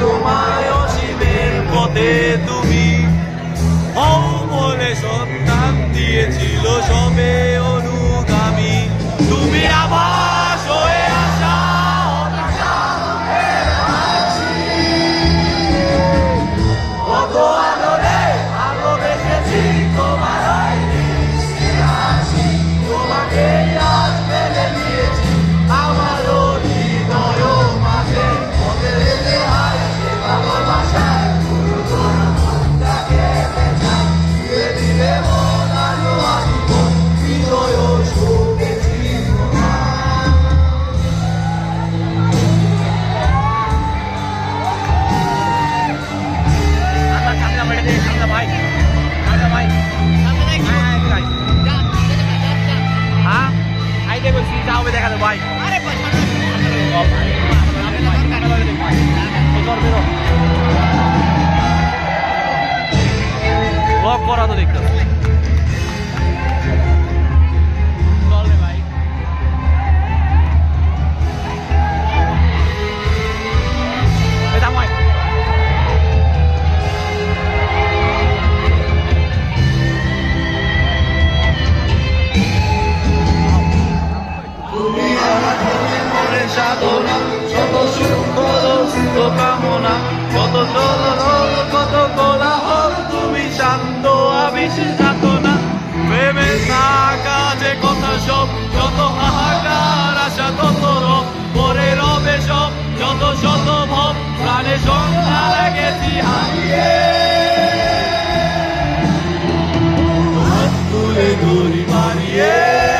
তোমায় অসীমের পথে তুমি মনে সন্তান দিয়েছিল সবে অনুগামী তুমি আবার হয়ে আসা কত আদরে ভালোবেসেছি তোমার তোমাকে আজ মেনে নিয়েছি আমারও হৃদয় মাঝে মনে রেখে আসে ভালোবাসায় দিলে মন আলো আসিব হৃদয় সুখে ছিল ভাই হ্যাঁ আইতে বলছি যাও দেখা দেবো ভাই ব্লগ করা তো দেখতে চলবে ভাই সাধনা শত সুখ কামনা কত কত কোলাহল তুমি শান্ত আবিষ যাতনা প্রেমের কাজে কথা সব যত হাহাকার আশা তত রব পরে রবে সব যত শত ভব প্রাণে সন্ধ্যা লাগেছি হারিয়ে তুলে দড়ি মারিয়ে